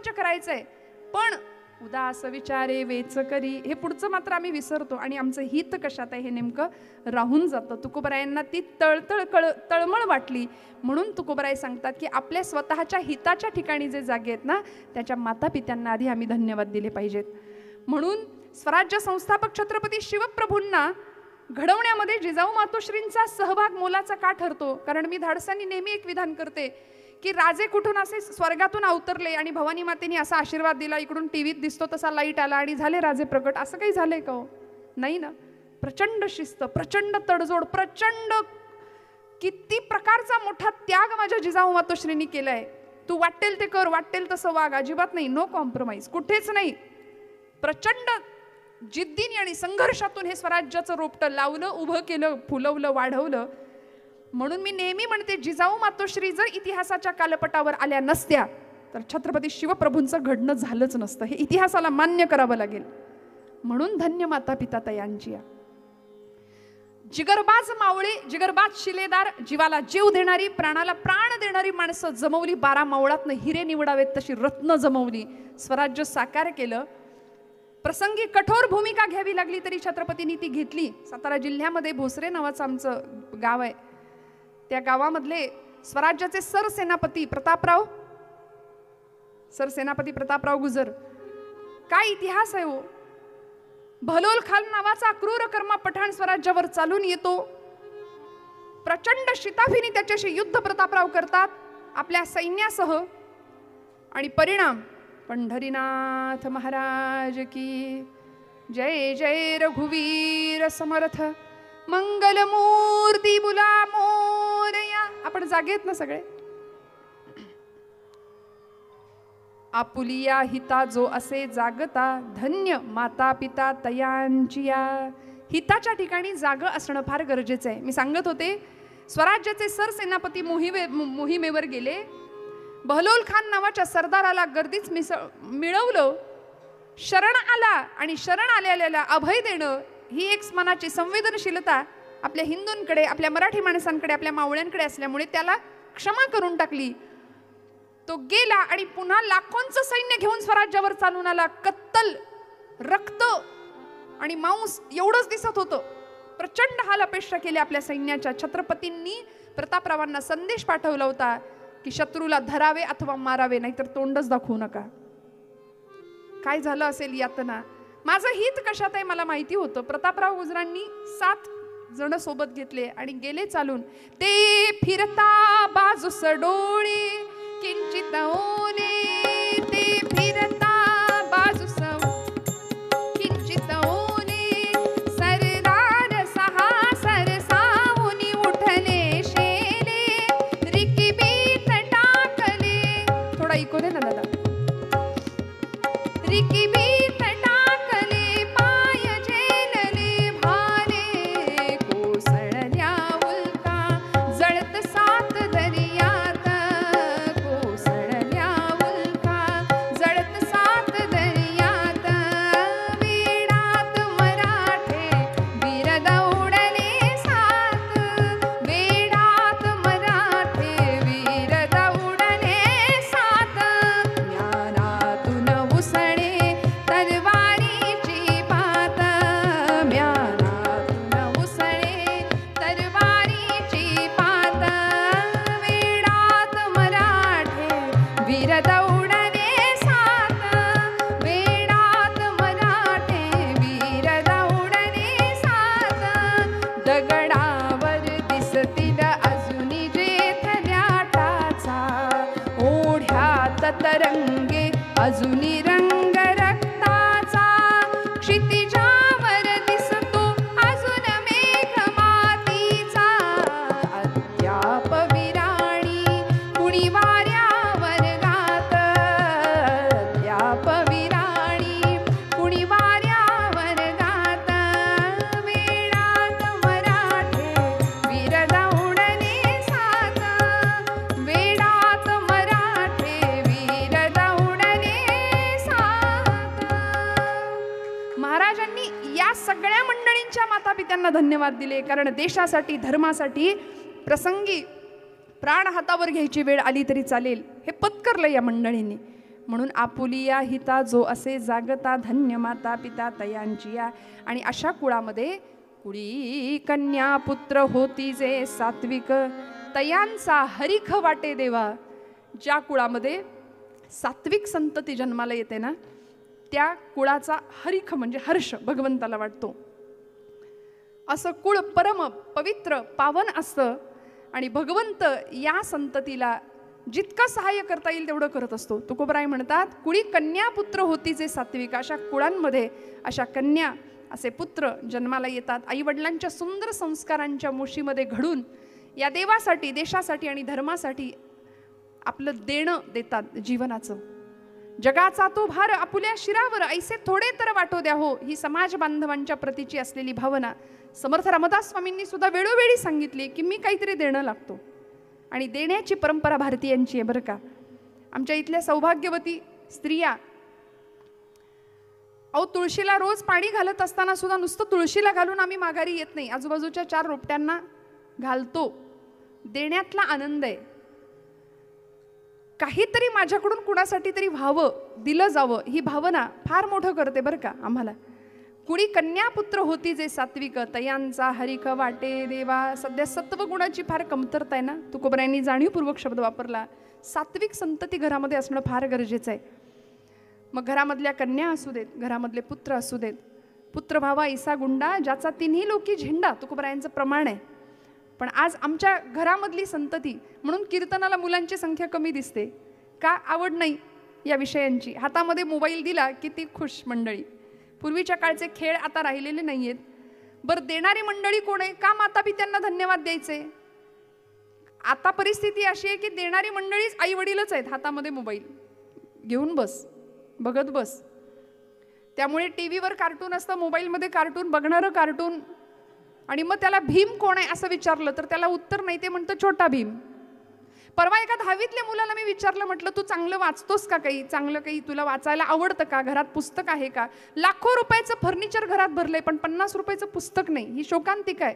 प्रपंच करायचंय, पण उदास विचारे वेच करी हे पुढचं मात्र आम्ही विसरतो आणि आमचं हित कशात आहे हे नेमकं राहून जातं. तुकोबरायांना ती तळमळ वाटली, म्हणून तुकोबराय सांगतात की आपल्या स्वतःच्या हिताच्या ठिकाणी जे जागे आहेत ना, त्याच्या मातापित्यांना आधी आम्ही धन्यवाद दिले पाहिजेत. म्हणून स्वराज्य संस्थापक छत्रपती शिवप्रभूंना घडवण्यामध्ये जिजाऊ मातोश्रींचा सहभाग मोलाचा का ठरतो? कारण मी धाडसानी नेहमी एक विधान करते की राजे कुठून असे स्वर्गातून अवतरले आणि भवानी मातेने असा आशीर्वाद दिला, इकडून टीव्हीत दिसतो तसा लाईट आला आणि झाले राजे प्रकट, असं काही झालंय का हो? नाही ना. प्रचंड शिस्त, प्रचंड तडजोड, प्रचंड किती प्रकारचा मोठा त्याग माझ्या जिजाऊ मातोश्रींनी केलाय. तू वाटेल ते कर, वाटेल तसं वाग, अजिबात नाही, नो कॉम्प्रोमाइज, कुठेच नाही. प्रचंड जिद्दीने आणि संघर्षातून हे स्वराज्याचं रोपटं लावलं, उभं केलं, फुलवलं, वाढवलं. म्हणून मी नेहमी म्हणते, जिजाऊ मातोश्री जर इतिहासाच्या कालपटावर आल्या नसत्या तर छत्रपती शिवप्रभूंचं घडणं झालंच नसतं. हे इतिहासाला मान्य करावं लागेल. म्हणून धन्य माता पिता तयांची. जिगरबाज मावळे, जिगरबाज शिलेदार, जीवाला जीव देणारी, प्राणाला प्राण देणारी माणसं जमवली. 12 मावळातनं हिरे निवडावेत तशी रत्न जमवली. स्वराज्य साकार केलं. प्रसंगी कठोर भूमिका घ्यावी लागली तरी छत्रपतींनी ती घेतली. सातारा जिल्ह्यामध्ये भोसरे नावाचं आमचं गाव आहे. त्या गावामधले स्वराज्याचे सरसेनापती प्रतापराव गुजर, काय इतिहास आहे हो. बहलोल खान नावाचा क्रूर कर्मा पठाण स्वराज्यावर चालून येतो. प्रचंड शिताफीने त्याच्याशी युद्ध प्रतापराव करतात आपल्या सैन्यासह आणि परिणाम पंढरीनाथ महाराज की जय. जय रघुवीर समर्थ मंगलमूर्ती बुला मोरया. आपण जागेत ना सगळे. आपुलिया हिता जो असे जागता, धन्य माता पिता तयांचिया. हिताच्या ठिकाणी जाग असणं फार गरजेचं आहे. मी सांगत होते, स्वराज्याचे सरसेनापती मोहिमेवर गेले. बहलोल खान नावाच्या सरदाराला गर्दीच मिळवलं. शरण आला आणि शरण आलेल्याला अभय देणं ही एक मनाची संवेदनशीलता आपल्या हिंदूंकडे, आपल्या मराठी माणसांकडे, आपल्या मावळ्यांकडे असल्यामुळे त्याला क्षमा करून टाकली. तो गेला आणि पुन्हा लाखोंचं सैन्य घेऊन स्वराज्यावर चालून आला. कत्तल, रक्त आणि मांस एवढंच दिसत होतं. प्रचंड हाल अपेष्टा केले आपल्या सैन्याच्या. छत्रपतींनी प्रतापरावांना संदेश पाठवला होता की शत्रूला धरावे अथवा मारावे, नाहीतर तोंडच दाखवू नका. काय झालं असेल यातना. माझं हित कशात आहे मला माहिती होतं. प्रतापराव गुजरांनी 7 जण सोबत घेतले आणि गेले चालून. ते फिरता बाजू सडोळे किंचित ओले, ते फिरता बाजू किंचित ओले, सरदार सहा सरसावुनी उठले शेले, रिकीबीत टाकले. थोडा इको दे ना दादा. रिकीबीत टाकले पाय झेलले भारे, कोसळल्या उल्का जळत 7 दर्यात, कोसळल्या उल्का जळत 7 दर्यात. वेडात मराठे वीर दौडले 7, वेडात मराठे वीर दौडले 7. ज्ञानातून उसळे तरवारीची पात, म्यानातून उसळे तरवारीची पात. वेडात मराठे वीर दौडले 7, वेडात मराठे वीर दौडले 7. दगडावर दिसतील अजूनी जेथल्या टाचा, ओढ्यात तरंगे अजूनी रंग रक्ताचा. क्षितिजावर दिसतो अजून मेघ मातीचा, अद्याप विराणी कुणी वाऱ्यावर गात, अद्याप विराणी कुणी वाऱ्यावर गात. वेडात मराठे वीर दौडले 7, वेडात मराठे वीर दौडले 7. महाराजांनी या सगळ्या मंडळींच्या मातापित्यांना धन्यवाद दिले, कारण देशासाठी, धर्मासाठी प्रसंगी प्राण हातावर घ्यायची वेळ आली तरी चालेल हे पत्करलं या मंडळींनी. म्हणून आपुलिया हिता जो असे जागता धन्य माता पिता तयांचिया. आणि अशा कुळामध्ये कुळी कन्या पुत्र होती जे सात्विक तयांचा हरिख वाटे देवा. ज्या कुळामध्ये सात्विक संतती जन्माला येते ना, त्या कुळाचा हरिख म्हणजे हर्ष भगवंताला वाटतो. असं कुळ परम पवित्र पावन असतं आणि भगवंत या संततीला जितकं सहाय्य करता येईल तेवढं करत असतो. तुकोबराय म्हणतात, कुळी कन्या पुत्र होती जे सात्विक. अशा कुळांमध्ये अशा कन्या असे पुत्र जन्माला येतात. आई वडिलांच्या सुंदर संस्कारांच्या मुशीमध्ये घडून या देवासाठी, देशासाठी आणि धर्मासाठी आपलं देणं देतात जीवनाचं. जगाचा तो भार आपुल्या शिरावर ऐसे थोडे तर वाटो द्या हो, ही समाज बांधवांच्या प्रतीची असलेली भावना समर्थ रामदास स्वामींनी सुद्धा वेळोवेळी सांगितली की मी काहीतरी देणं लागतो. आणि देण्याची परंपरा भारतीयांची आहे बरं का. आमच्या इथल्या सौभाग्यवती स्त्रिया तुळशीला रोज पाणी घालत असताना सुद्धा नुसतं तुळशीला घालून आम्ही माघारी येत नाही, आजूबाजूच्या 4 रोपट्यांना घालतो. देण्यातला आनंद आहे. काहीतरी माझ्याकडून कुणासाठी तरी व्हावं, दिलं जावं, ही भावना फार मोठं करते बरं का आम्हाला. कुणी कन्या पुत्र होती जे सात्विक तयांचा हरिख वाटे देवा. सध्या सत्वगुणाची फार कमतरता आहे ना, तुकोबरायांनी जाणीवपूर्वक शब्द वापरला. सात्विक संतती घरामध्ये असणं फार गरजेचं आहे. मग घरामधल्या कन्या असू देत, घरामधले पुत्र असू देत. पुत्र भावा ऐसा गुंडा ज्याचा तिन्ही लोकी झेंडा, तुकोबरायांचं प्रमाण आहे. पण आज आमच्या घरामधली संतती म्हणून कीर्तनाला मुलांची संख्या कमी दिसते का? आवड नाही या विषयांची. हातामध्ये मोबाईल दिला की ती खुश मंडळी. पूर्वीच्या काळचे खेळ आता राहिलेले नाही आहेत. बरं, देणारी मंडळी कोण आहे? का माता पित्यांना धन्यवाद द्यायचे? आता परिस्थिती अशी आहे की देणारी मंडळीच आई वडीलच आहेत. हातामध्ये मोबाईल घेऊन बस, बघत बस. त्यामुळे टी व्हीवर कार्टून असतं, मोबाईलमध्ये कार्टून, बघणारं कार्टून. आणि मग त्याला भीम कोण आहे असं विचारलं तर त्याला उत्तर नाही, ते म्हणतं छोटा भीम. परवा एका 10वीतल्या मुलाला मी विचारलं, म्हटलं तू चांगलं वाचतोस का? काही चांगलं काही तुला वाचायला आवडतं का? घरात पुस्तक आहे का? लाखो रुपयाचं फर्निचर घरात भरलंय पण 50 रुपयाचं पुस्तक नाही, ही शोकांतिका आहे.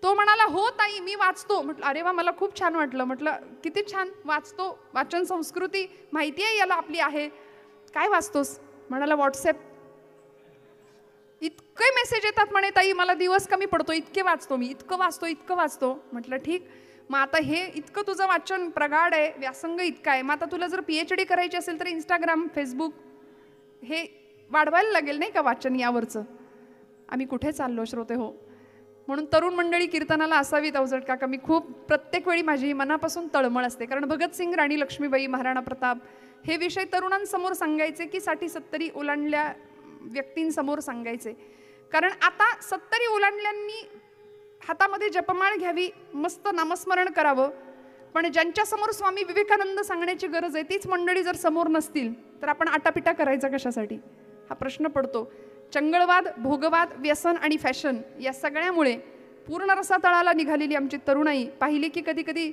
तो म्हणाला हो ताई मी वाचतो. म्हटलं अरे वा, मला खूप छान वाटलं. म्हटलं किती छान वाचतो, वाचन संस्कृती माहिती आहे याला आपली आहे. काय वाचतोस? म्हणाला व्हॉट्सॲप. इतके मेसेज येतात म्हणे ताई, मला दिवस कमी पडतो, इतके वाचतो मी, इतकं वाचतो. म्हटलं ठीक, मग आता हे इतकं तुझं वाचन प्रगाढ आहे, व्यासंग इतका आहे, मग आता तुला जर PhD करायची असेल तर इंस्टाग्राम, फेसबुक हे वाढवायला लागेल नाही का वाचन यावरचं. आम्ही कुठे चाललो श्रोते हो. म्हणून तरुण मंडळी कीर्तनाला असावीत अवजड काका. मी खूप प्रत्येक वेळी माझी मनापासून तळमळ असते, कारण भगतसिंग, राणी लक्ष्मीबाई, महाराणा प्रताप हे विषय तरुणांसमोर सांगायचे की 60-70 ओलांडल्या व्यक्तींसमोर सांगायचे. कारण आता 70 ओलांडल्यांनी हातामध्ये जपमाळ घ्यावी, मस्त नामस्मरण करावं. पण ज्यांच्यासमोर स्वामी विवेकानंद सांगण्याची गरज आहे तीच मंडळी जर समोर नसतील तर आपण आटापिटा करायचा कशासाठी हा प्रश्न पडतो. चंगळवाद, भोगवाद, व्यसन आणि फॅशन या सगळ्यामुळे पूर्ण रसातळाला निघालेली आमची तरुणाई पाहिली की कधी कधी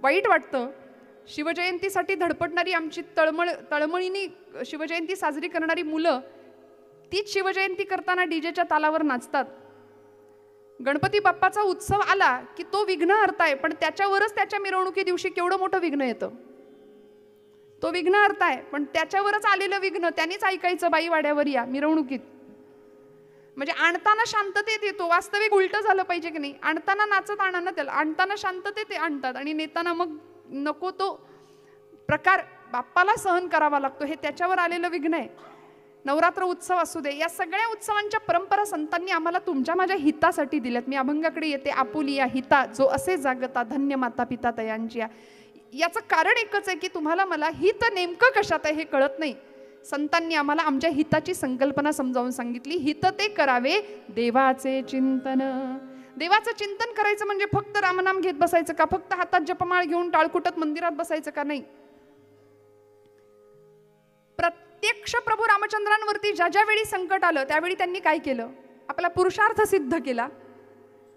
वाईट वाटतं. शिवजयंतीसाठी धडपडणारी आमची तळमळीनी शिवजयंती साजरी करणारी मुलं तीच शिवजयंती करताना डीजेच्या तालावर नाचतात. गणपती बाप्पाचा उत्सव आला की तो विघ्न हरताय, पण त्याच्यावरच त्याच्या मिरवणुकी दिवशी केवढं मोठं विघ्न येतं. तो विघ्न हरताय पण त्याच्यावरच आलेलं विघ्न त्यांनीच ऐकायचं, बाई वाड्यावर या मिरवणुकीत. म्हणजे आणताना शांततेत येतो, वास्तविक उलट झालं पाहिजे की नाही. आणताना नाचत आणा ना त्याला, आणताना शांततेत ते आणतात आणि नेताना मग नको तो प्रकार बाप्पाला सहन करावा लागतो. हे त्याच्यावर आलेलं विघ्न आहे. नवरात्र उत्सव असू दे, या सगळ्या उत्सवांच्या परंपरा संतांनी आम्हाला तुमच्या माझ्या हितासाठी दिल्यात. मी अभंगाकडे येते. आपुलिया हिता जो असे जागता धन्य माता पिता तयांची. याचं कारण एकच आहे की तुम्हाला मला हित नेमकं कशात आहे हे कळत नाही. संतांनी आम्हाला आमच्या हिताची संकल्पना समजावून सांगितली. हित ते करावे देवाचे चिंतन. देवाचं चिंतन करायचं म्हणजे फक्त रामनाम घेत बसायचं का? फक्त हातात जपमाळ घेऊन टाळकुटत मंदिरात बसायचं का? नाही. प्रत्यक्ष प्रभू रामचंद्रांवरती ज्या ज्या वेळी संकट आलं त्यावेळी त्यांनी काय केलं? आपला पुरुषार्थ सिद्ध केला,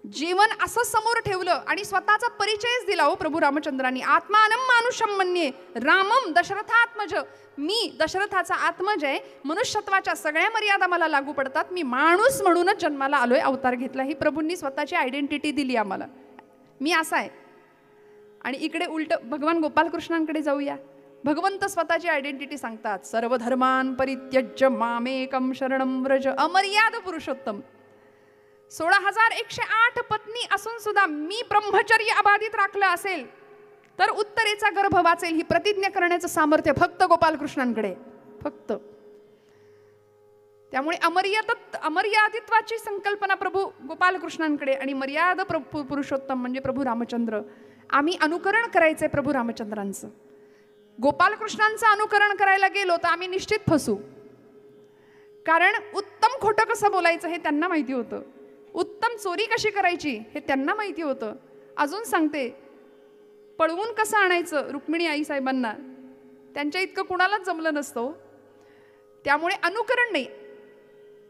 जीवन असं समोर ठेवलं आणि स्वतःचा परिचयच दिला. हो प्रभू रामचंद्रांनी आत्मानम मानुषम मन्ये रामम दशरथात्मज. मी दशरथाचा आत्मज आहे. मनुष्यत्वाच्या सगळ्या मर्यादा मला लागू पडतात. मी माणूस म्हणूनच जन्माला आलोय, अवतार घेतला. ही प्रभूंनी स्वतःची आयडेंटिटी दिली आम्हाला. मी असा आहे. आणि इकडे उलट भगवान गोपालकृष्णांकडे जाऊया. भगवंत स्वतःची आयडेंटिटी सांगतात, सर्व धर्मान परित्यज्य मामेकम शरणम व्रज, अमर्याद पुरुषोत्तम. 16,108 पत्नी असून सुद्धा मी ब्रह्मचर्य अबाधित राखलं असेल तर उत्तरेचा गर्भ वाचेल, ही प्रतिज्ञा करण्याचं सामर्थ्य फक्त गोपालकृष्णांकडे, फक्त. त्यामुळे अमर्यादित्वाची संकल्पना प्रभू गोपालकृष्णांकडे, आणि मर्याद पुरुषोत्तम म्हणजे प्रभू रामचंद्र. आम्ही अनुकरण करायचंय प्रभू रामचंद्रांचं. गोपालकृष्णांचं अनुकरण करायला गेलो तर आम्ही निश्चित फसू, कारण उत्तम खोटं कसं बोलायचं हे त्यांना माहिती होतं, उत्तम चोरी कशी करायची हे त्यांना माहिती होतं. अजून सांगते, पळवून कसं आणायचं रुक्मिणी आई साहेबांना त्यांच्या इतकं कुणालाच जमलं नसतं. त्यामुळे अनुकरण नाही,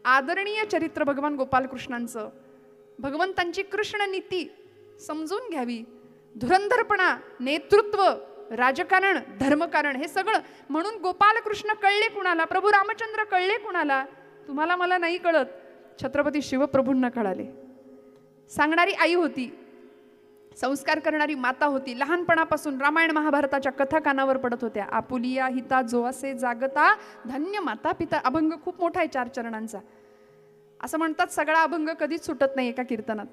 आदरणीय चरित्र भगवान गोपालकृष्णांचं. भगवंतांची कृष्ण नीती समजून घ्यावी. धुरंधरपणा, नेतृत्व, राजकारण, धर्मकारण हे सगळं. म्हणून गोपालकृष्ण कळले कुणाला, प्रभू रामचंद्र कळले कुणाला, तुम्हाला मला नाही कळत, छत्रपती शिवप्रभूंना कळाले. सांगणारी आई होती, संस्कार करणारी माता होती. लहानपणापासून रामायण महाभारताच्या कथा कानावर पडत होत्या. आपुलिया हिता जो असे जागता, धन्य माता पिता. अभंग खूप मोठा आहे 4 चरणांचा. असं म्हणतात सगळा अभंग कधीच सुटत नाही एका कीर्तनात,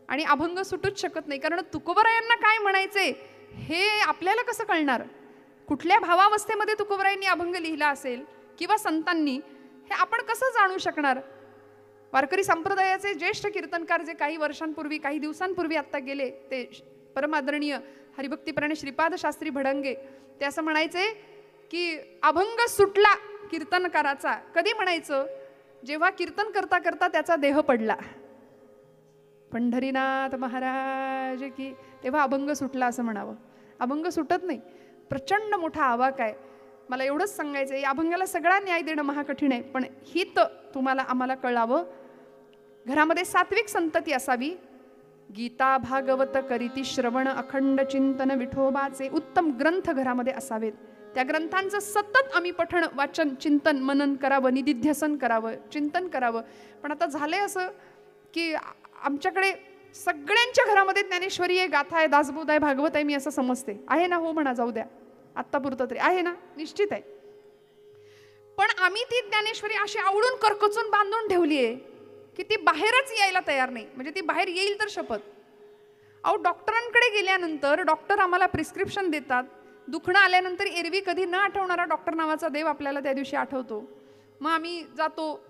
आणि अभंग सुटूच शकत नाही, कारण तुकोबरायांना काय म्हणायचे हे आपल्याला कसं कळणार, कुठल्या भावावस्थेमध्ये तुकोबरायांनी अभंग लिहिला असेल किंवा संतांनी, हे आपण कसं जाणू शकणार. वारकरी संप्रदायाचे ज्येष्ठ कीर्तनकार जे काही वर्षांपूर्वी, काही दिवसांपूर्वी आत्ता गेले, ते परमादरणीय हरिभक्तीपरायण श्रीपाद शास्त्री भडंगे, ते असं म्हणायचे की अभंग सुटला कीर्तनकाराचा. कधी म्हणायचं, जेव्हा कीर्तन करता करता त्याचा देह पडला, पंढरीनाथ महाराज की, तेव्हा अभंग सुटला असं म्हणावं. अभंग सुटत नाही, प्रचंड मोठा आवाक आहे. मला एवढंच सांगायचं आहे, या अभंगाला सगळा न्याय देणं महाकठीण आहे, पण हित तुम्हाला आम्हाला कळावं. घरामध्ये सात्विक संतती असावी. गीता भागवत करीती श्रवण, अखंड चिंतन विठोबाचे उत्तम ग्रंथ घरामध्ये असावेत. त्या ग्रंथांचं सतत आम्ही पठण, वाचन, चिंतन, मनन करावं, निदिध्यासन करावं, चिंतन करावं. पण आता झालंय असं की आमच्याकडे सगळ्यांच्या घरामध्ये ज्ञानेश्वरी आहे, गाथा आहे, दासबोध आहे, भागवत आहे, मी असं समजते. आहे ना? हो म्हणा, जाऊ द्या, आत्तापुरतं तरी आहे ना, निश्चित आहे. पण आम्ही ती ज्ञानेश्वरी अशी आवडून करकचून बांधून ठेवली आहे की ती बाहेरच यायला तयार नाही. म्हणजे ती बाहेर येईल तर शपथ. अहो, डॉक्टरांकडे गेल्यानंतर डॉक्टर आम्हाला प्रिस्क्रिप्शन देतात. दुखणं आल्यानंतर एरवी कधी न आठवणारा डॉक्टर नावाचा देव आपल्याला त्या दिवशी आठवतो. मग आम्ही जातो,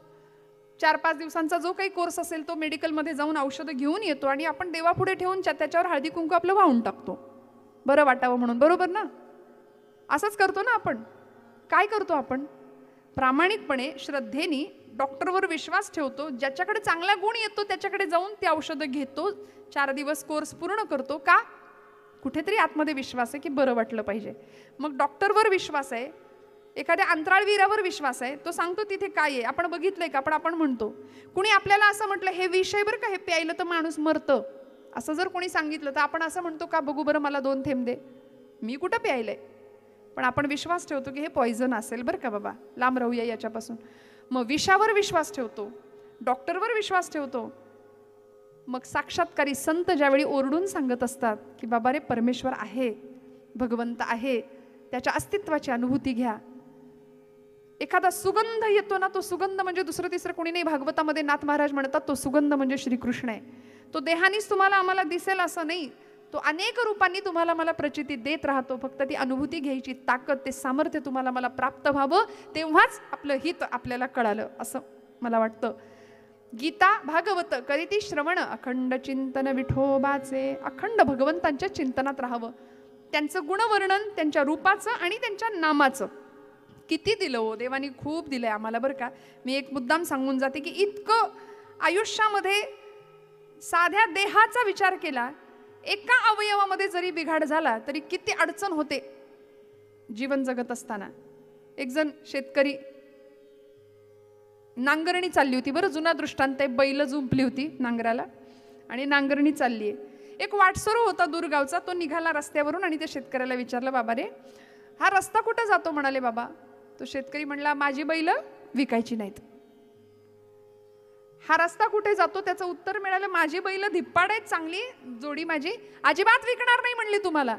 4-5 दिवसांचा जो काही कोर्स असेल तो मेडिकलमध्ये जाऊन औषधं घेऊन येतो, आणि आपण देवापुढे ठेवून त्याच्यावर हळदी कुंकू आपलं वाहून टाकतो, बरं वाटावं म्हणून. बरोबर ना? असंच करतो ना आपण. काय करतो आपण? प्रामाणिकपणे श्रद्धेने डॉक्टरवर विश्वास ठेवतो, ज्याच्याकडे चांगला गुण येतो त्याच्याकडे जाऊन ती औषधं घेतो, 4 दिवस कोर्स पूर्ण करतो. का? कुठेतरी आतमध्ये विश्वास आहे की बरं वाटलं पाहिजे. मग डॉक्टरवर विश्वास आहे, एखाद्या अंतराळवीरावर विश्वास आहे, तो सांगतो तिथे काय आहे. आपण बघितलंय का? आपण म्हणतो, कुणी आपल्याला असं म्हटलं हे विष आहे बरं का, हे प्यायलं तर माणूस मरतं, असं जर कोणी सांगितलं तर आपण असं म्हणतो का, बघू बरं मला 2 थेंब दे, मी कुठं प्यायलंय. पण आपण विश्वास ठेवतो की हे पॉयझन असेल बरं का बाबा, लांब राहूया याच्यापासून. मग विषावर विश्वास ठेवतो, डॉक्टरवर विश्वास ठेवतो. मग साक्षात्कारी संत ज्यावेळी ओरडून सांगत असतात की बाबा रे, परमेश्वर आहे, भगवंत आहे, त्याच्या अस्तित्वाची अनुभूती घ्या. एखादा सुगंध येतो ना, तो सुगंध म्हणजे दुसरं तिसरं कोणी नाही. भागवतामध्ये नाथ महाराज म्हणतात तो सुगंध म्हणजे श्रीकृष्ण आहे. तो देहानीच तुम्हाला आम्हाला दिसेल असं नाही, तो अनेक रूपांनी तुम्हाला मला प्रचिती देत राहतो. फक्त ती अनुभूती घ्यायची ताकद, ते सामर्थ्य तुम्हाला मला प्राप्त व्हावं, तेव्हाच आपलं हित आपल्याला कळालं असं मला वाटतं. गीता भागवत करीती श्रवण, अखंड चिंतन विठोबाचे. अखंड भगवंतांच्या चिंतनात राहावं. त्यांचं गुणवर्णन, त्यांच्या रूपाचं आणि त्यांच्या नामाचं. किती दिलं हो देवानी, खूप दिलंय आम्हाला बरं का. मी एक मुद्दाम सांगून जाते की इतकं आयुष्यामध्ये साध्या देहाचा विचार केला, एका अवयवामध्ये जरी बिघाड झाला तरी किती अडचण होते जीवन जगत असताना. एक जण शेतकरी, नांगरणी चालली होती बरं, जुना दृष्टांत आहे. बैल जुंपली होती नांगराला आणि नांगरणी चालली आहे. एक वाटसरू होता दूरगावचा, तो निघाला रस्त्यावरून आणि त्या शेतकऱ्याला विचारलं, बाबा रे हा रस्ता कुठे जातो? म्हणाले बाबा. तो शेतकरी म्हणला, माझी बैल विकायची नाहीत. हा रस्ता कुठे जातो? त्याचं उत्तर मिळालं, माझी बैल धिप्पाड आहेत, चांगली जोडी माझी, अजिबात विकणार नाही म्हणली तुम्हाला.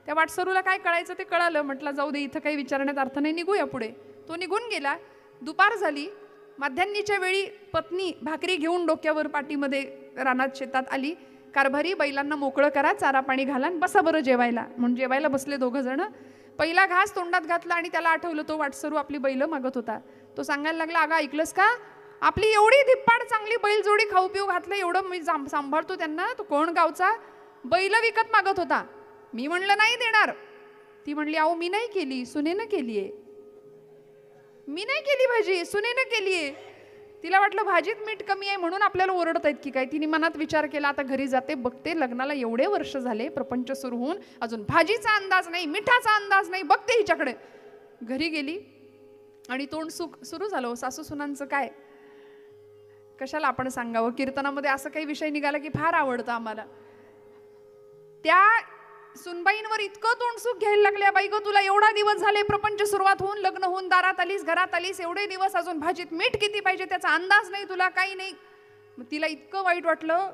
त्या वाटसरूला काय कळायचं ते कळालं. म्हटलं जाऊ दे, इथं काही विचारण्यात अर्थ नाही, निघूया पुढे. तो निघून गेला. दुपार झाली. माध्यान्नीच्या वेळी पत्नी भाकरी घेऊन डोक्यावर पाठीमध्ये रानात शेतात आली. कारभारी, बैलांना मोकळं करा, चारा पाणी घाला, बसा बरं जेवायला. म्हणून जेवायला बसले दोघं जण. पहिला घास तोंडात घातला आणि त्याला आठवलं तो वाटसरू आपली बैल मागत होता. तो सांगायला लागला, अगं ऐकलंस का, आपली एवढी धिप्पाड चांगली बैल जोडी खाऊ पिऊ घातलं, एवढं मी सांभाळतो त्यांना, तो कोण गावचा बैल विकत मागत होता. मी म्हणलं नाही देणार. ती म्हणली, अहो मी नाही केली, सुनेनं केलीये. मी नाही केली भाजी, सुनेनं केलीये. तिला वाटलं भाजीत मीठ कमी आहे म्हणून आपल्याला ओरडत आहेत की काय. तिने मनात विचार केला, आता घरी जाते, बघते लग्नाला एवढे वर्ष झाले, प्रपंच सुरू होऊन अजून भाजीचा अंदाज नाही, मिठाचा अंदाज नाही, बघते हिच्याकडे. घरी गेली आणि तोंड सुरू झालं. सासू सुनांचं काय, कशाला आपण सांगावं. कीर्तनामध्ये असं काही विषय निघाला की फार आवडतं आम्हाला. त्या सुनबाईंवर इतकं तोंडसुख घ्यायला लागल्या, बाई गं तुला एवढा दिवस झाले, प्रपंच सुरुवात होऊन, लग्न होऊन, दारात आलीस, घरात आलीस, एवढे दिवस अजून भाजीत मीठ किती पाहिजे त्याचा अंदाज नाही तुला, काही नाही. मग तिला इतकं वाईट वाटलं.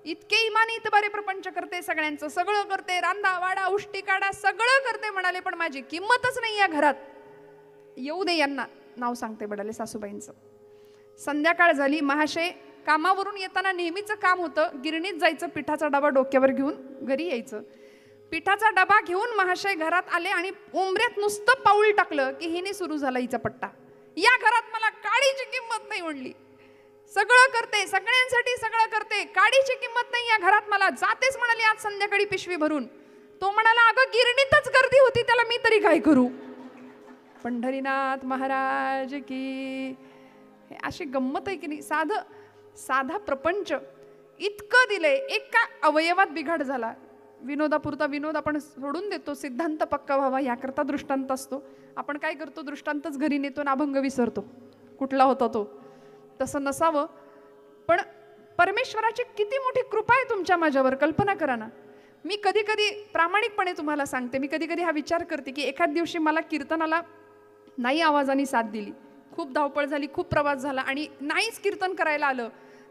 इतके इमानी इतबारे प्रपंच करते, सगळ्यांचं सगळं करते, रांदा वाडा उष्टी काढा सगळं करते म्हणाले, पण माझी किंमतच नाही या घरात. येऊ दे यांना, नाव सांगते बडाले सासूबाईंचं. संध्याकाळ झाली. महाशय कामावरून येताना नेहमीचं काम होतं, गिरणीत जायचं, पिठाचा डबा डोक्यावर घेऊन घरी यायचं. पिठाचा डबा घेऊन महाशय घरात आले आणि उंबऱ्यात नुसतं पाऊल टाकलं की हिने सुरू झाला हिचा पट्टा. या घरात मला काडीची किंमत नाही म्हणली. सगळं करते, सगळ्यांसाठी सगळं करते, काडीची किंमत नाही या घरात मला. जातेच म्हणाली आज संध्याकाळी पिशवी भरून. तो म्हणाला, अगं गिरणीतच गर्दी होती, त्याला मी तरी काय करू. पंढरीनाथ महाराज की. अशी गंमत आहे की नाही. साधा प्रपंच इतकं दिलंय, एका अवयवात बिघाड झाला. विनोदापुरता विनोद आपण सोडून देतो, सिद्धांत पक्का व्हावा याकरता दृष्टांत असतो. आपण काय करतो, दृष्टांतच घरी नेतो आणि अभंग विसरतो कुठला होता तो. तसं नसावं. पण परमेश्वराची किती मोठी कृपा आहे तुमच्या माझ्यावर, कल्पना करा ना. मी कधी कधी प्रामाणिकपणे तुम्हाला सांगते, मी कधी कधी हा विचार करते की एखाद दिवशी मला कीर्तनाला नाही आवाजाने साथ दिली, खूप धावपळ झाली, खूप प्रवास झाला आणि नाहीच कीर्तन करायला आलं,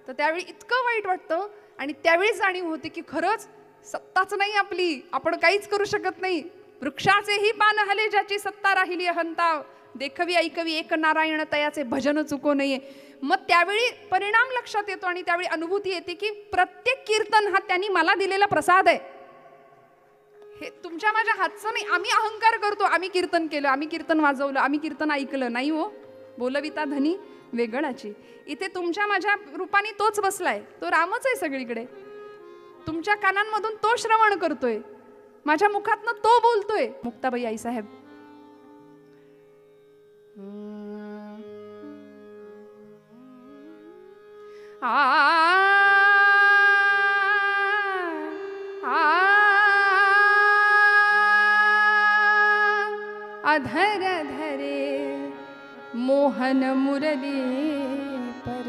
तर त्यावेळी इतकं वाईट वाटतं. आणि त्यावेळी जाणीव होते की खरंच सत्ताच नाही आपली, आपण काहीच करू शकत नाही. वृक्षाचेही पान हले ज्याची सत्ता राहिली अहंता, देखवी ऐकवी एक नारायण तयाचे भजन चुको नये. मग त्यावेळी परिणाम लक्षात येतो आणि त्यावेळी अनुभूती येते की प्रत्येक कीर्तन हा त्यांनी मला दिलेला प्रसाद आहे. हे तुमच्या माझ्या हातचं नाही. आम्ही अहंकार करतो, आम्ही कीर्तन केलं, आम्ही कीर्तन वाजवलं, आम्ही कीर्तन ऐकलं. नाही हो, बोलविता धनी वेगळाची. इथे तुमच्या माझ्या रूपाने तोच बसलाय, तो रामच आहे सगळीकडे. तुमच्या कानांमधून तो श्रवण करतोय, माझ्या मुखातनं तो बोलतोय. मुक्ताबाई आई साहेब. अधर धरे मोहन मुरली पर.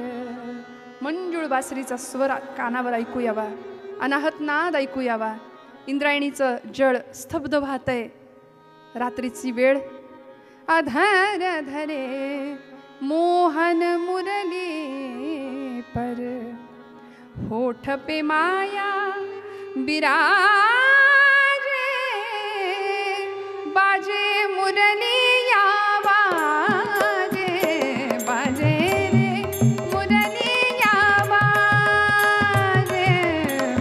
मंजुळ बासरीचा स्वर कानावर ऐकू यावा, अनाहत नाद ऐकू यावा. इंद्रायणीचं जळ स्तब्ध वाहतंय, रात्रीची वेळ. अधर धरे मोहन मुरली पर, होठ पे माया बिराजे, बाजे मुरली या बाजे, बाजे रे मुरली या बाजे,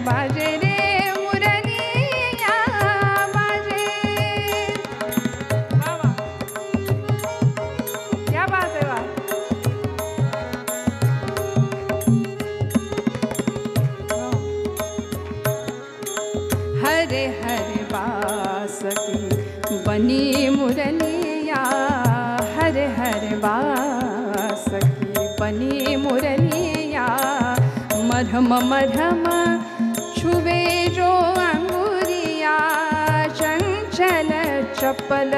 बाजे रे मुरली या बाजे. वा वा, क्या बात है. वा. हरे हरे बास की बनी मुरलिया, हरे हरे बास की बनी मुरलिया. मरहम मरहम छुवे जो अंगुरिया, चंचल चपल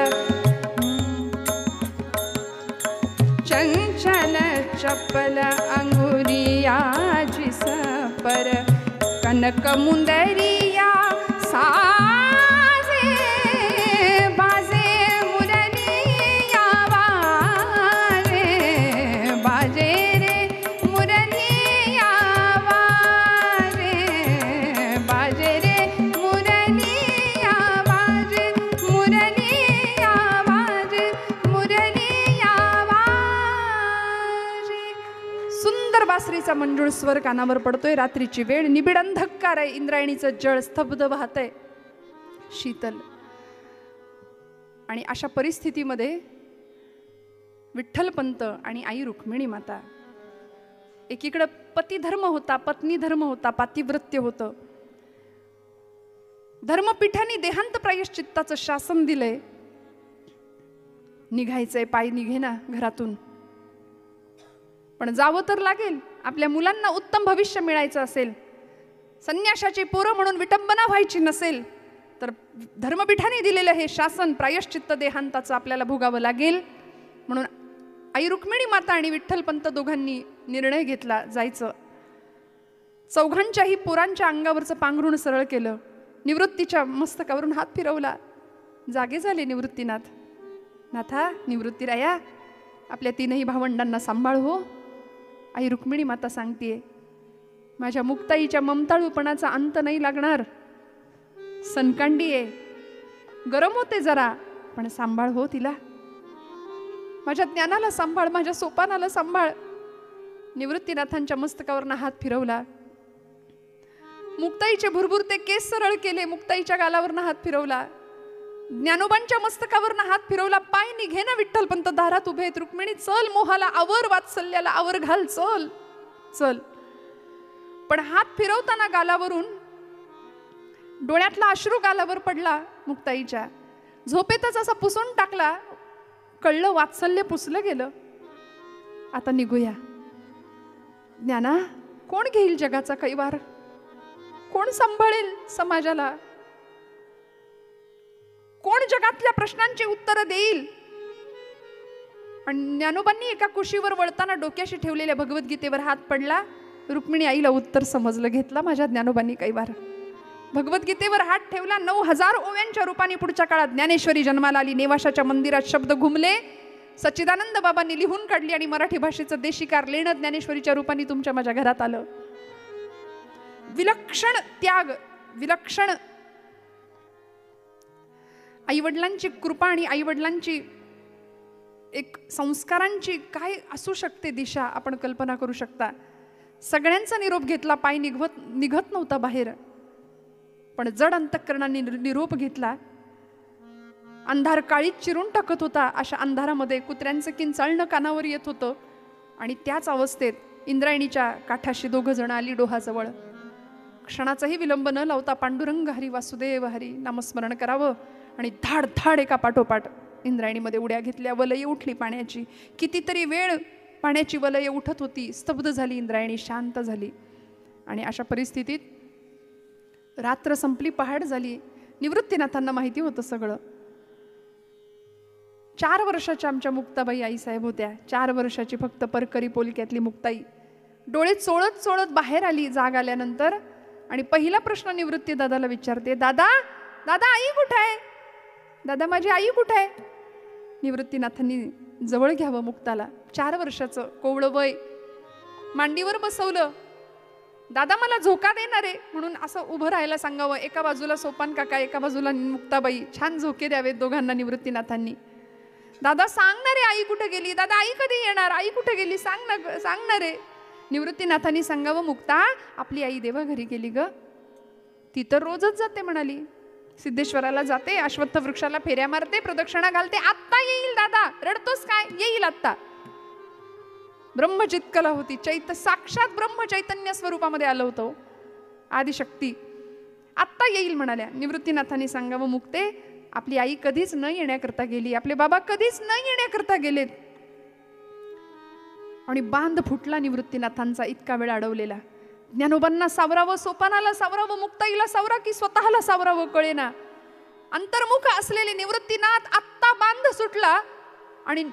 चंचल चपल अंगुरिया, जिस पर कनक मुंदरिया साजे, बाजे मुरलिया बाजे, बाजे रे मुरलिया बाजे, बाजे रे मुरलिया बाजे. सुंदर बासरीचा मंजूळ स्वर कानावर पडतोय. रात्रीची वेळ, निबिड अंधकार आहे. इंद्रायणीचं जळ स्तब्ध वाहतंय, शीतल. आणि अशा परिस्थितीमध्ये विठ्ठलपंत आणि आई रुक्मिणी माता, एकीकडे पतिधर्म होता, पत्नी धर्म होता, पातिव्रत्य होतं. धर्मपीठाने देहांत प्रायश्चित्ताचं शासन दिलंय. निघायचंय, पाय निघेना घरातून, पण जावं तर लागेल. आपल्या मुलांना उत्तम भविष्य मिळायचं असेल, संन्याशाची पोरं म्हणून विटंबना व्हायची नसेल, तर धर्मपीठाने दिलेलं हे शासन प्रायश्चित्त देहांताचं आपल्याला भोगावं लागेल. म्हणून आई रुक्मिणी माता आणि विठ्ठलपंत दोघांनी निर्णय घेतला, जायचं. चौघांच्याही पोरांच्या अंगावरचं पांघरुण सरळ केलं. निवृत्तीच्या मस्तकावरून हात फिरवला. जागे झाले निवृत्तीनाथ. नाथा, निवृत्तीराया, आपल्या तीनही भावंडांना सांभाळ हो. आई रुक्मिणी माता सांगतीये, माझ्या मुक्ताईच्या ममताळूपणाचा अंत नाही लागणार. सनकांडी आहे, गरम होते जरा, पण सांभाळ हो तिला. माझ्या ज्ञानाला सांभाळ, माझ्या सोपानाला सांभाळ. निवृत्तीनाथांच्या मस्तकावरनं हात फिरवला. मुक्ताईचे भुरभुरते केस सरळ केले. मुक्ताईच्या गालावरनं हात फिरवला. ज्ञानोबांच्या मस्तकावरनं हात फिरवला. पाय निघे ना विठ्ठलपंत दारात उभे आहेत. रुक्मिणी, चल मोहाला आवर, वात्सल्याला आवर घाल, चल चल. पण हात फिरवताना गालावरून डोळ्यातला अश्रू गालावर पडला मुक्ताईच्या. झोपेतच असा पुसून टाकला. कळलं, वात्सल्य पुसलं गेलं. आता निघूया. ज्ञाना, कोण घेईल जगाचा कैवार? कोण सांभाळेल समाजाला? कोण जगातल्या प्रश्नांची उत्तरं देईल? आणि ज्ञानोबांनी एका कुशीवर वळताना डोक्याशी ठेवलेल्या भगवद्गीतेवर हात पडला. रुक्मिणी आईला उत्तर समजलं. घेतला माझ्या ज्ञानोबांनी कैवार. भगवद्गीतेवर हात ठेवला. 9000 ओव्यांच्या रूपाने पुढच्या काळात ज्ञानेश्वरी जन्माला आली. नेवाशाच्या मंदिरात शब्द घुमले. सच्चिदानंद बाबांनी लिहून काढली आणि मराठी भाषेचं देशिकार लेणं ज्ञानेश्वरीच्या रूपाने तुमच्या माझ्या घरात आलं. विलक्षण त्याग, विलक्षण आईवडिलांची कृपा आणि आईवडिलांची एक संस्कारांची काय असू शकते दिशा, आपण कल्पना करू शकता. सगळ्यांचा निरोप घेतला. पाय निघत नव्हता बाहेर, पण जड अंतःकरणाने निरोप घेतला. अंधार काळीत चिरून टाकत होता. अशा अंधारामध्ये कुत्र्यांचं किंचाळणं कानावर येत होतं. आणि त्याच अवस्थेत इंद्रायणीच्या काठाशी दोघं जण आली डोहाजवळ. क्षणाचाही विलंब न लावता पांडुरंग हरी वासुदेव हरी नामस्मरण करावं आणि धाड धाड एका पाठोपाठ इंद्रायणीमध्ये उड्या घेतल्या. वलय उठली पाण्याची. कितीतरी वेळ पाण्याची वलय उठत होती. स्तब्ध झाली इंद्रायणी, शांत झाली. आणि अशा परिस्थितीत रात्र संपली, पहाट झाली. निवृत्तीनाथांना माहिती होतं सगळं. 4 वर्षाच्या आमच्या मुक्ताबाई आईसाहेब होत्या. 4 वर्षाची फक्त परकरी पोलक्यातली मुक्ताई डोळे चोळत चोळत बाहेर आली जाग आल्यानंतर. आणि पहिला प्रश्न निवृत्ती दादाला विचारते, दादा दादा आई कुठे आहे? दादा माझी आई कुठे आहे? निवृत्तीनाथांनी जवळ घ्यावं मुक्ताला. 4 वर्षाचं कोवळं वय. मांडीवर बसवलं. दादा मला झोका देणार आहे म्हणून असं उभं राहायला सांगावं. एका बाजूला सोपान काका, एका बाजूला मुक्ताबाई. छान झोके द्यावेत दोघांना निवृत्तीनाथांनी. दादा सांगणार आहे आई कुठे गेली? दादा आई कधी येणार? आई कुठे गेली? सांगणार आहे. निवृत्तीनाथांनी सांगावं, मुक्ता आपली आई देवा घरी गेली ग. ती तर रोजच जाते म्हणाली. सिद्धेश्वराला जाते, अश्वत्थ वृक्षाला फेऱ्या मारते, प्रदक्षिणा घालते. आत्ता येईल दादा. रडतोस काय? येईल आत्ता. ब्रह्मचित्कला होती. साक्षात ब्रह्म चैतन्य स्वरूपामध्ये आलं होतं आदिशक्ती. आत्ता येईल म्हणाल्या. निवृत्तीनाथांनी सांगावं, मुक्ते आपली आई कधीच न येण्याकरता गेली. आपले बाबा कधीच न येण्याकरता गेलेत. आणि बांध फुटला निवृत्तीनाथांचा इतका वेळ अडवलेला. ज्ञानोबांना सावरावं, सोपानाला सावरावं, मुक्ताईला सावरा की स्वतःला सावरावं कळेना. अंतर्मुख असलेले निवृत्तीनाथ आत्ता बांध सुटला. आणि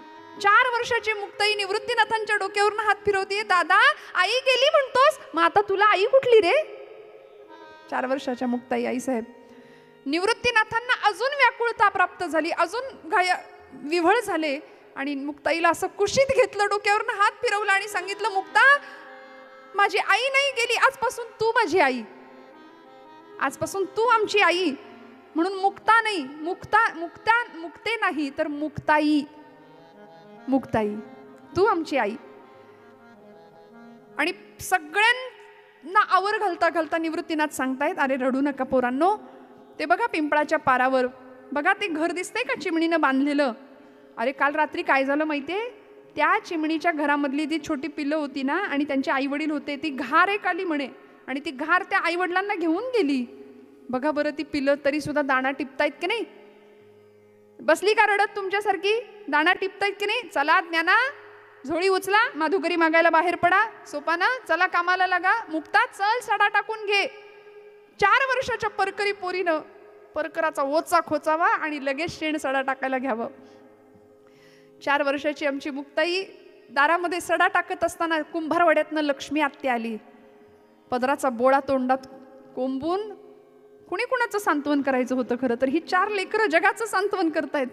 4 वर्षाची मुक्ताई निवृत्तीनाथांच्या डोक्यावरून हात फिरवते. दादा आई गेली म्हणतोस, मग आता तुला आई कुठली रे? 4 वर्षाच्या मुक्ताई आईसाहेब. निवृत्तीनाथांना अजून व्याकुळता प्राप्त झाली, अजून विव्हळ झाले. आणि मुक्ताईला असं कुशीत घेतलं, डोक्यावरून हात फिरवला आणि सांगितलं, मुक्ता माझी आई नाही गेली. आजपासून तू माझी आई. आजपासून तू आमची आई. म्हणून मुक्ता नाही, मुक्ते नाही तर मुक्ताई. मुक्ताई तू आमची आई. आणि सगळ्यांना आवर घालता घालता निवृत्तीनाथ सांगतायत, अरे रडू नका पोरांनो, ते बघा पिंपळाच्या पारावर बघा ते घर दिसतंय का चिमणीनं बांधलेलं. अरे काल रात्री काय झालं माहितीये, त्या चिमणीच्या घरामधली ती छोटी पिल्लं होती ना, आणि त्यांचे आई वडील होते, ती घार एक आली म्हणे, आणि ती घार त्या आई वडिलांना घेऊन गेली. बघा बरं ती पिल्लं तरी सुद्धा दाणा टिपतायत की नाही. बसली का रडत तुमच्यासारखी, दाणा टिपतायत की नाही. चला ज्ञाना, झोळी उचला, माधुकरी मागायला बाहेर पडा. सोपाना, चला कामाला लागा. मुक्ता, चल सडा टाकून घे. 4 वर्षाच्या परकरी पोरीनं परकराचा ओचा खोचावा आणि लगेच शेण सडा टाकायला घ्यावं. 4 वर्षाची आमची मुक्ताई दारामध्ये सडा टाकत असताना कुंभारवाड्यातनं लक्ष्मी आत्या आली. पदराचा बोळा तोंडात कोंबून कुणी कुणाचं सांत्वन करायचं होतं खरं तर, ही 4 लेकरं जगाचं सांत्वन करतायत.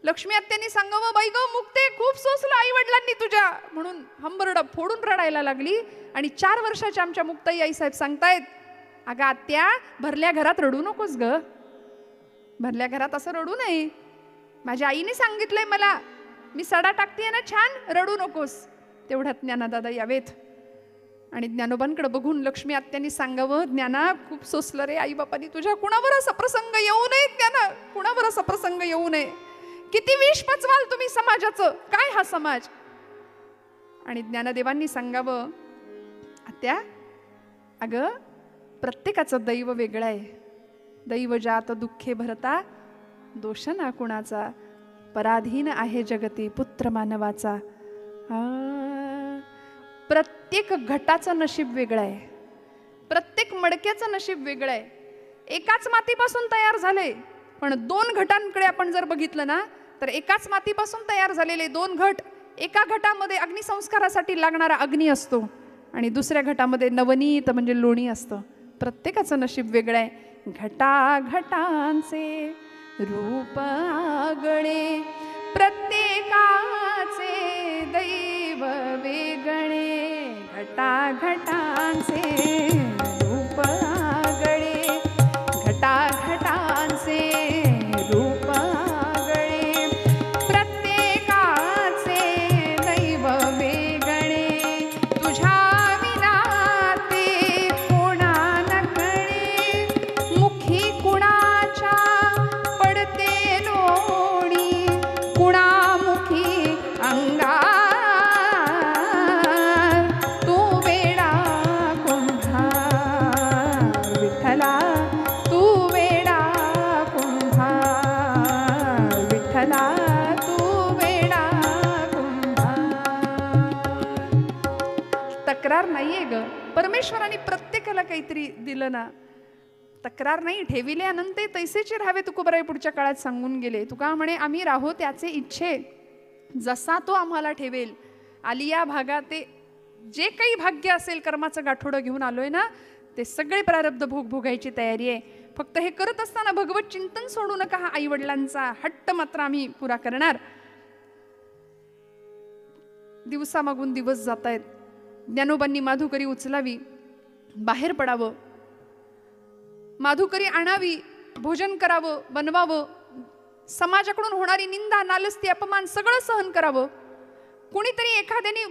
लक्ष्मी आत्यानी सांगावं, बाई गं मुक्ते, खूप सोसलं आई वडिलांनी तुझ्या, म्हणून हंबरडा फोडून रडायला लागली. आणि 4 वर्षाच्या आमच्या मुक्ताई आईसाहेब सांगतायत, अगं आत्या, भरल्या घरात रडू नकोस ग, भरल्या घरात असं रडू नये. माझ्या आईने सांगितलंय मला, मी सडा टाकतेय ना छान, रडू नकोस. तेवढ्यात ज्ञानादादा यावेत आणि ज्ञानोबांकडे बघून लक्ष्मी आत्यांनी सांगावं, ज्ञाना खूप सोसलं रे आई बापांनी तुझ्या, कुणावर असा प्रसंग येऊ नये ज्ञाना, कुणावर असा प्रसंग येऊ नये. किती विष पचवाल तुम्ही समाजाचं, काय हा समाज. आणि ज्ञानदेवांनी सांगावं, आत्या अगं प्रत्येकाचं दैव वेगळं आहे. दैव जात दुःखे भरता, दोष ना कुणाचा, पराधीन आहे जगती पुत्र मानवाचा. प्रत्येक घटाचं नशीब वेगळं आहे, प्रत्येक मडक्याचं नशीब वेगळं आहे. एकाच मातीपासून तयार झाले, पण 2 घटांकडे आपण जर बघितलं ना, तर एकाच मातीपासून तयार झालेले 2 घट, एका घटामध्ये अग्निसंस्कारासाठी लागणारा अग्नी असतो आणि दुसऱ्या घटामध्ये नवनीत म्हणजे लोणी असतं. प्रत्येकाचं नशीब वेगळं आहे. घटा घटांचे रूप आगळे, प्रत्येकाचे दैव वेगळे. घटा घटांचे रूप आगळे, घटा घटांचे रूप आगळे, प्रत्येकाचे दैव वेगळे. तुझ्या विना ते कोणा न कळे, मुखी कुणाच्या पडते लोणी, कुणामुखी अंगार. तू वेडा कुंभार विठ्ठला, तू वेडा कुंभार विठ्ठला, तू वेडा कुंभार. तक्रार नाहीये ग, परमेश्वराने प्रत्येकाला काहीतरी दिलं ना. तक्रार नाही, ठेविले अनंते तैसेचे राहावे, तुकोबराय पुढच्या काळात सांगून गेले. तुका म्हणे, आम्ही राहो त्याचे इच्छे, जसा तो आम्हाला ठेवेल. आलिया भागाते जे काही भाग्य असेल, कर्माचं गाठोडं घेऊन आलोय ना, ते सगळे प्रारब्ध भोग भोगायची तयारी आहे. फक्त हे करत असताना भगवत चिंतन सोडू नका, हा आई वडिलांचा हट्ट मात्र आम्ही पुरा करणार. दिवसामागून दिवस जात आहेत. ज्ञानोबांनी माधुकरी उचलावी, बाहेर पडावं, माधुकरी आणावी, भोजन करावं, बनवावं, समाजाकडून होणारी निंदा, नालस्ती, अपमान सगळं सहन करावं. कुणीतरी एखाद्याने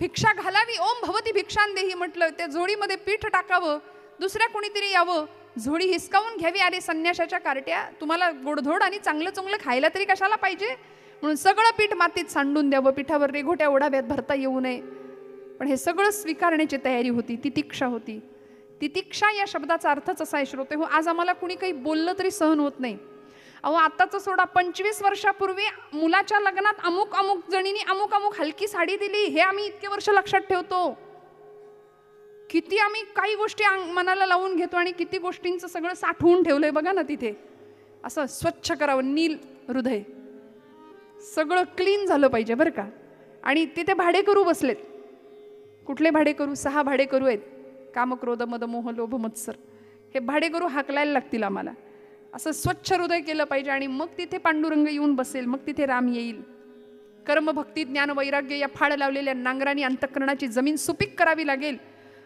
भिक्षा घालावी, ओम भवती भिक्षांदेही म्हटलं, त्या झोळीमध्ये पीठ टाकावं, दुसऱ्या कुणीतरी यावं, झोळी हिसकावून घ्यावी. अरे संन्याशाच्या कार्ट्या, तुम्हाला गोडधोड आणि चांगलं चांगलं खायला तरी कशाला पाहिजे, म्हणून सगळं पीठ मातीत सांडून द्यावं, पिठावर रेघोट्या ओढाव्यात, भरता येऊ नये. पण हे सगळं स्वीकारण्याची तयारी होती, तितिक्षा होती. तितिक्षा या शब्दाचा अर्थच असा आहे श्रोते हो, आज आम्हाला कुणी काही बोललं तरी सहन होत नाही. अहो आताच सोडा, 25 वर्षापूर्वी मुलाच्या लग्नात अमुक अमुक जणींनी अमुक अमुक हलकी साडी दिली, हे आम्ही इतके वर्ष लक्षात ठेवतो. किती आम्ही काही गोष्टी मनाला लावून घेतो आणि किती गोष्टींचं सगळं साठवून ठेवलंय बघा ना. तिथे असं स्वच्छ करावं, नील हृदय, सगळं क्लीन झालं पाहिजे बरं का. आणि तिथे भाडेकरू बसलेत. कुठले भाडेकरू? 6 भाडेकरू आहेत. काम, क्रोध, मद, मोह, लोभ, मत्सर. हे भाडेकरू हाकलायला लागतील आम्हाला. असं स्वच्छ हृदय केलं पाहिजे आणि मग तिथे पांडुरंग येऊन बसेल, मग तिथे राम येईल. कर्म, भक्ती, ज्ञान, वैराग्य या फाड लावलेल्या नांगरांनी अंतःकरणाची जमीन सुपीक करावी लागेल.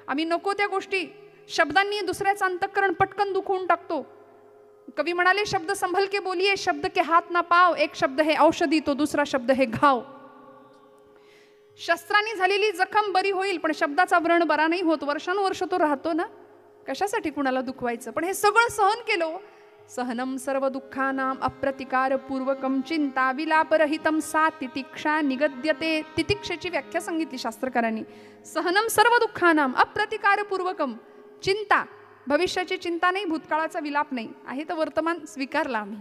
आम्ही नको त्या गोष्टी शब्दांनी दुसऱ्याचं अंतःकरण पटकन दुखवून टाकतो. कवी म्हणाले, शब्द संभल के बोलिए, शब्द के हाथ ना पाव, एक शब्द है औषधी तो दूसरा शब्द है घाव. शस्त्रांनी झालेली जखम बरी होईल, पण शब्दाचा व्रण बरा नाही होत. वर्षानुवर्ष तो राहतो ना. कशासाठी कुणाला दुखवायचं? पण हे सगळं सहन केलं. सहनम सर्व दुःखानां अप्रतिकार पूर्वकम चिंता विलापरहितम सा तितिक्षा निगद्यते. तितिक्षेची व्याख्या सांगितली शास्त्रकारांनी. सहनम सर्व दुःखानां अप्रतिकार पूर्वकम. चिंता, भविष्याची चिंता नाही, भूतकाळाचा विलाप नाही, आहे तर वर्तमान स्वीकारला आम्ही.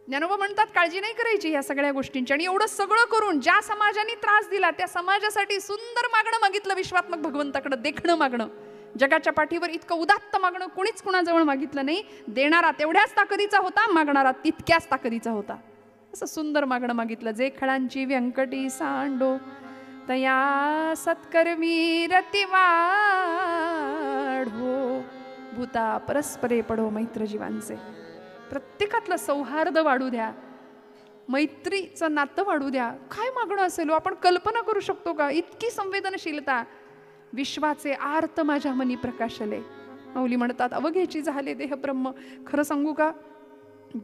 ज्ञानोबा म्हणतात काळजी नाही करायची या सगळ्या गोष्टींची. आणि एवढं सगळं करून ज्या समाजाने त्रास दिला त्या समाजासाठी सुंदर मागणं मागितलं विश्वात्मक भगवंताकडे. देखणं मागणं, जगाच्या पाठीवर इतकं उदात्त मागणं कोणीच कुणाजवळ मागितलं नाही. देणारा तेवढ्याच ताकदीचा होता, मागणारा तितक्याच ताकदीचा होता. असं सुंदर मागणं मागितलं. जे खळांची व्यंकटी सांडो तया सत्कर्मी रतिवाढो भूता परस्परे पडो मैत्र जीवांचे. प्रत्येकातलं सौहार्द वाढू द्या, मैत्रीचं नातं वाढू द्या. काय मागणं असेल आपण कल्पना करू शकतो का? इतकी संवेदनशीलता. विश्वाचे आर्त माझ्या मनी प्रकाशले. माऊली म्हणतात अवघेची झाले देह ब्रह्म. खरं सांगू का,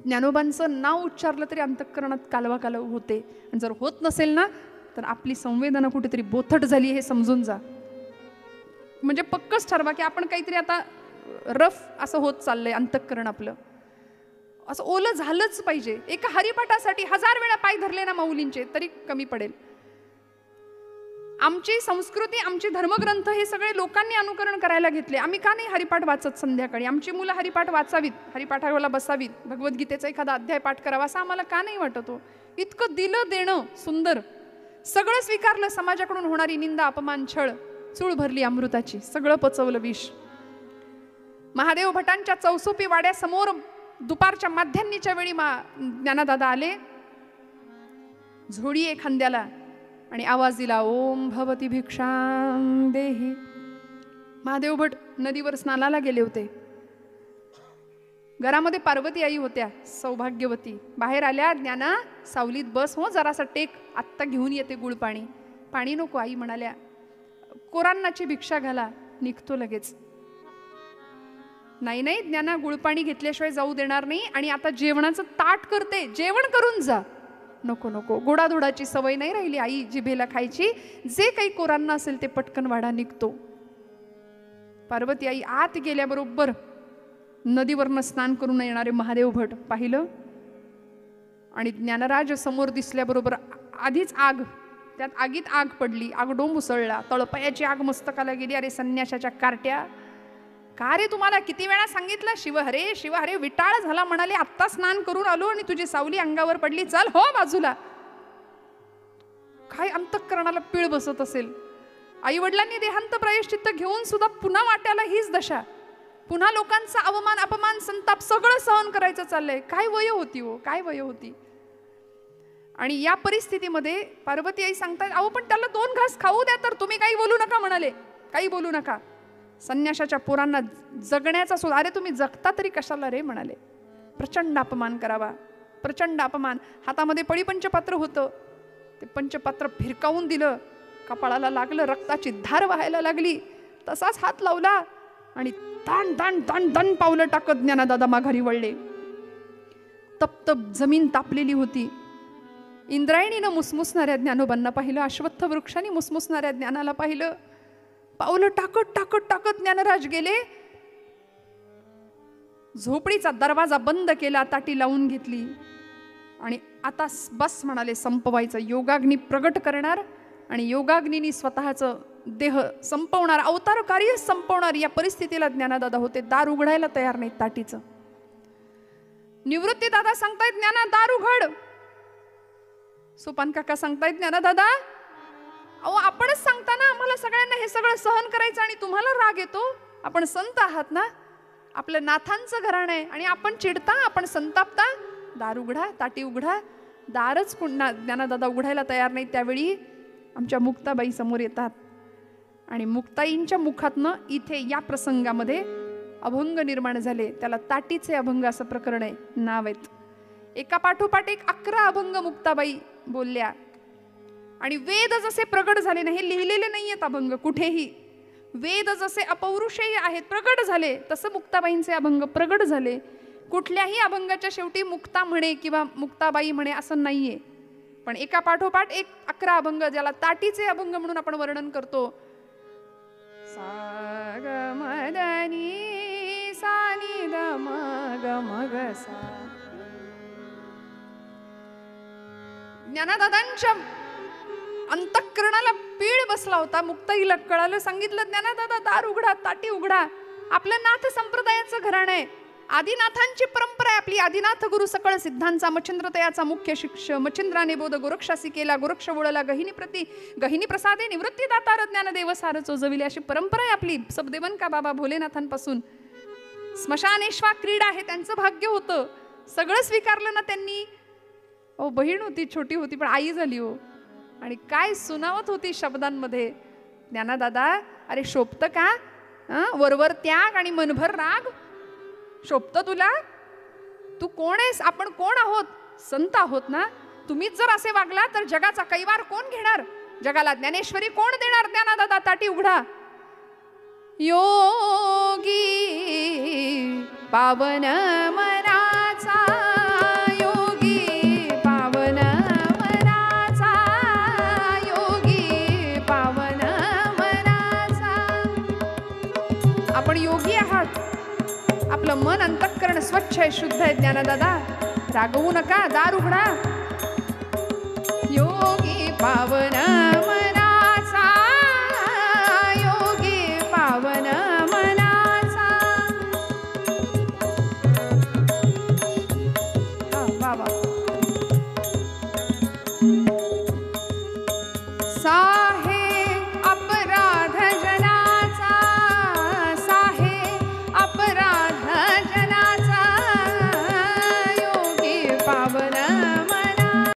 ज्ञानोबांचं नाव उच्चारलं तरी अंतःकरणात कालवा कालव होते. आणि जर होत नसेल ना तर आपली संवेदना कुठेतरी बोथट झाली हे समजून जा. म्हणजे पक्कच ठरवा की आपण काहीतरी आता रफ असं होत चाललंय. अंतःकरण आपलं असं ओलं झालंच पाहिजे. एका हरिपाठासाठी 1000 वेळा पाय धरले ना माऊलींचे तरी कमी पडेल. आमची संस्कृती, आमचे धर्मग्रंथ हे सगळे लोकांनी अनुकरण करायला घेतले. आम्ही का नाही हरिपाठ वाचत संध्याकाळी? आमची मुलं हरिपाठ वाचावीत, हरिपाठाला बसावीत, भगवद्गीतेचा एखादा अध्याय पाठ करावा असं आम्हाला का नाही वाटत हो? इतकं दिलं देणं सुंदर. सगळं स्वीकारलं. समाजाकडून होणारी निंदा, अपमान, छळ, चूळ भरली अमृताची. सगळं पचवलं विष. महादेव भटांच्या चौसोपी वाड्यासमोर दुपारच्या माध्यान्नीच्या वेळी ज्ञानदादा आले. झोडी खांद्याला आणि आवाज दिला ओम भवती भिक्षां देही. महादेव भट नदीवर स्नानाला गेले होते. घरामध्ये पार्वती आई होत्या, सौभाग्यवती. बाहेर आल्या, ज्ञाना सावलीत बस हो, जरासा टेक, आत्ता घेऊन येते गुळ पाणी. पाणी नको आई म्हणाल्या, कोरांनाची भिक्षा घाला, निघतो लगेच. नाही नाही ज्ञाना, गुळपाणी घेतल्याशिवाय जाऊ देणार नाही. आणि आता जेवणाचं ताट करते, जेवण करून जा. नको नको, गोडाधोडाची सवय नाही राहिली आई जिभेला खायची. जे काही कोरांना असेल ते पटकन वाढा, निघतो. पार्वती आई आत गेल्याबरोबर नदीवरनं स्नान करून येणारे महादेव भट पाहिलं. आणि ज्ञानराज समोर दिसल्याबरोबर आधीच आग, त्यात आगीत आग पडली. आगडोंब उसळला. तळपायाची आग मस्तकाला गेली. अरे संन्याशाच्या कार्ट्या, का रे तुम्हाला किती वेळा सांगितलं शिवहरे शिवहरे? विटाळ झाला. म्हणाले आत्ता स्नान करून आलो आणि तुझी सावली अंगावर पडली, चल हो बाजूला. काय अंतःकरणाला पीळ बसत असेल. आई वडिलांनी देहांत प्रायश्चित्त घेऊन सुद्धा पुन्हा वाट्याला हीच दशा. पुन्हा लोकांचा अवमान, अपमान, संताप सगळं सहन करायचं चाललंय. काय वय होती हो, काय वय होती. आणि या परिस्थितीमध्ये पार्वती आई सांगतात अहो पण त्याला 2 घास खाऊ द्या तर. तुम्ही काही बोलू नका म्हणाले, काही बोलू नका. संन्याशाच्या पोरांना जगण्याचा सुद्धा, अरे तुम्ही जगता तरी कशाला रे म्हणाले. प्रचंड अपमान करावा, प्रचंड अपमान. हातामध्ये पळीपंचपात्र होतं, ते पंचपात्र फिरकावून दिलं, कपाळाला लागलं, रक्ताची धार वाहायला लागली. तसाच हात लावला आणि दान दान दान दान पावलं टाकत ज्ञानदादा माघारी वळले. तप्त जमीन तापलेली होती. इंद्रायणीनं मुसमुसणाऱ्या ज्ञानोबांना पाहिलं, अश्वत्थ वृक्षाने मुसमुसणाऱ्या ज्ञानाला पाहिलं. पावलं टाकत टाकत टाकत ज्ञानराज गेले. झोपडीचा दरवाजा बंद केला, ताटी लावून घेतली आणि आता बस म्हणाले, संपवायचं. योगाग्नी प्रगट करणार आणि योगाग्नीनी स्वतःचं देह संपवणार, अवतार कार्य संपवणार. या परिस्थितीला ज्ञानदादा होते. दार उघडायला तयार नाहीत ताटीचं. निवृत्ती दादा सांगतायत ज्ञाना दार उघड. सोपान काका सांगतायत ज्ञानदादा अहो आपणच सांगता ना आम्हाला सगळ्यांना हे सगळं सहन करायचं आणि तुम्हाला राग येतो. आपण संत आहात ना, आपलं नाथांचं घराणं आहे आणि आपण चिडता, आपण संतापता. दार उघडा, ताटी उघडा. दारच पुन्हा ज्ञानदादा उघडायला तयार नाही. त्यावेळी आमच्या मुक्ताबाई समोर येतात आणि मुक्ताईंच्या मुखातनं इथे या प्रसंगामध्ये अभंग निर्माण झाले. त्याला ताटीचे अभंग असं प्रकरण आहे, नाव आहेत. एका पाठोपाठ एक 11 अभंग मुक्ताबाई बोलल्या. आणि वेद जसे प्रगट झाले नाही, हे लिहिलेले नाहीयेत अभंग कुठेही. वेद जसे अपौरुषेय आहेत प्रगट झाले, तसं मुक्ताबाईंचे अभंग प्रगट झाले. कुठल्याही अभंगाच्या शेवटी मुक्ता म्हणे किंवा मुक्ताबाई म्हणे असं नाहीये. पण एका पाठोपाठ एक 11 अभंग, ज्याला ताटीचे अभंग म्हणून आपण वर्णन करतो. सा ग म द नी सा नी द म ग म ग सा. ज्ञानदादांच्या अंतःकरणाला पीळ बसला होता. मुक्ताईला कळालं, सांगितलं, ज्ञानदादा दार उघडा, ताटी उघडा. आपलं नाथ संप्रदायाचं घराणं आहे, आदिनाथांची परंपरा आहे आपली. आदिनाथ गुरु सकळ सिद्धांचा, मच्छिंद्रतयाचा मुख्य शिष्य. मच्छिंद्राने बोध गोरक्षासी केला, गोरक्ष बोळला गहिनी प्रसादे निवृत्ती दातार ज्ञानदेव सार चोजविले. अशी परंपरा आहे आपली सबदेवन का बाबा भोलेनाथांपासून. स्मशानेश्वा क्रीडा हे त्यांचं भाग्य होतं. सगळं स्वीकारलं ना त्यांनी. ओ बहीण होती, छोटी होती, पण आई झाली हो. आणि काय सुनावत होती शब्दांमध्ये. ज्ञानदादा, अरे शोभतं का? वरवर त्याग आणि मनभर राग शोभतं तुला? तू कोण आहेस? आपण कोण आहोत? संत आहोत ना. तुम्हीच जर असे वागला तर जगाचा कैवार कोण घेणार? जगाला ज्ञानेश्वरी कोण देणार? ज्ञानदादा ताटी उघडा. योगी पावन मनाचा, योगी पावन मनाचा, योगी पावन मनाचा. आपण योगी आहात. आपलं मन अंतःकरण स्वच्छ आहे, शुद्ध आहे. ज्ञानदादा रागवू नका, दार उघडा.